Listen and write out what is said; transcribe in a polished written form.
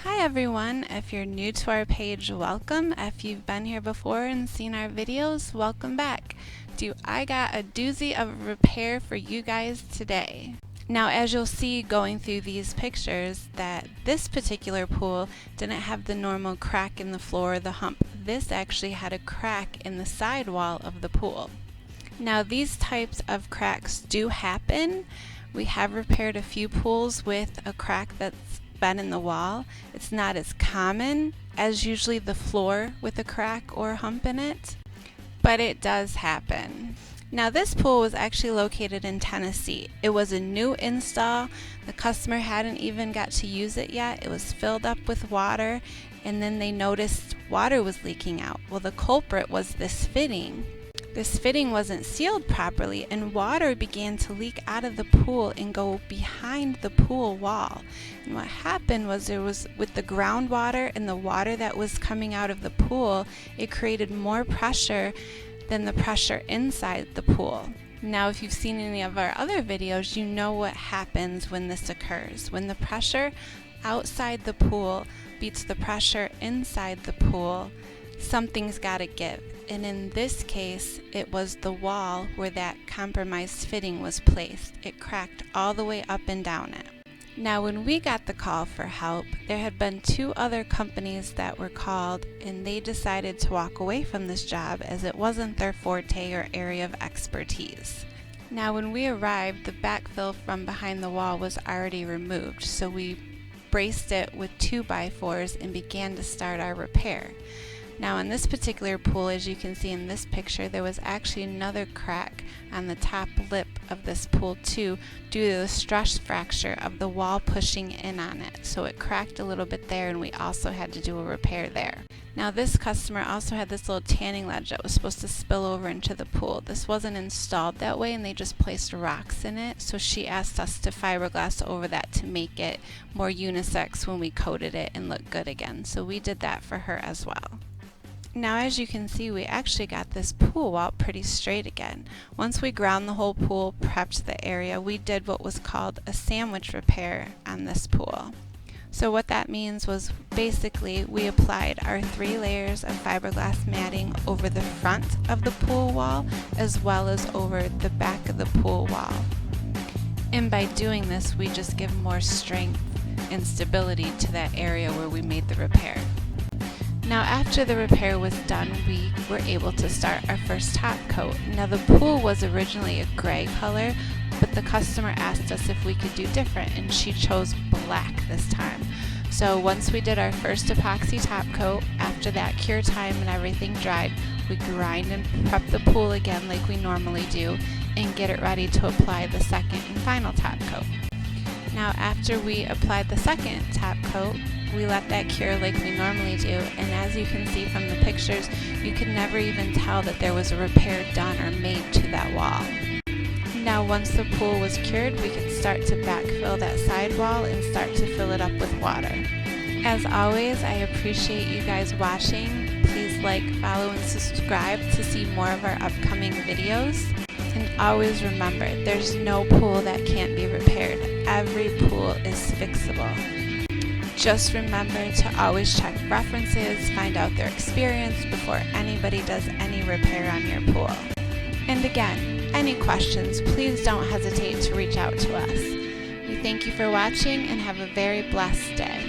Hi everyone, if you're new to our page, welcome. If you've been here before and seen our videos, welcome back. I got a doozy of a repair for you guys today. Now as you'll see going through these pictures that this particular pool didn't have the normal crack in the floor or the hump. This actually had a crack in the sidewall of the pool. Now these types of cracks do happen. We have repaired a few pools with a crack that's been in the wall. It's not as common as usually the floor with a crack or hump in it, but it does happen. Now this pool was actually located in Tennessee. It was a new install. The customer hadn't even got to use it yet. It was filled up with water and then they noticed water was leaking out. Well, the culprit was this fitting. This fitting wasn't sealed properly and water began to leak out of the pool and go behind the pool wall. And what happened was with the groundwater and the water that was coming out of the pool, it created more pressure than the pressure inside the pool. Now if you've seen any of our other videos, you know what happens when this occurs. When the pressure outside the pool beats the pressure inside the pool, something's got to give. And in this case, it was the wall where that compromised fitting was placed. It cracked all the way up and down it. Now when we got the call for help, there had been 2 other companies that were called and they decided to walk away from this job as it wasn't their forte or area of expertise. Now when we arrived, the backfill from behind the wall was already removed, so we braced it with 2x4s and began to start our repair. Now in this particular pool, as you can see in this picture, there was actually another crack on the top lip of this pool too, due to the stress fracture of the wall pushing in on it. So it cracked a little bit there and we also had to do a repair there. Now this customer also had this little tanning ledge that was supposed to spill over into the pool. This wasn't installed that way and they just placed rocks in it, so she asked us to fiberglass over that to make it more unisex when we coated it and look good again. So we did that for her as well. Now as you can see, we actually got this pool wall pretty straight again. Once we ground the whole pool, prepped the area, we did what was called a sandwich repair on this pool. So what that means was basically we applied our 3 layers of fiberglass matting over the front of the pool wall as well as over the back of the pool wall. And by doing this, we just give more strength and stability to that area where we made the repair. Now after the repair was done, we were able to start our first top coat. Now the pool was originally a gray color, but the customer asked us if we could do different and she chose black this time. So once we did our first epoxy top coat, after that cure time and everything dried, we grind and prep the pool again like we normally do and get it ready to apply the second and final top coat. Now after we applied the second top coat, we let that cure like we normally do, and as you can see from the pictures, you could never even tell that there was a repair done or made to that wall. Now once the pool was cured, we could start to backfill that sidewall and start to fill it up with water. As always, I appreciate you guys watching. Please like, follow, and subscribe to see more of our upcoming videos. And always remember, there's no pool that can't be repaired. Every pool is fixable. Just remember to always check references, find out their experience before anybody does any repair on your pool. And again, any questions, please don't hesitate to reach out to us. We thank you for watching and have a very blessed day.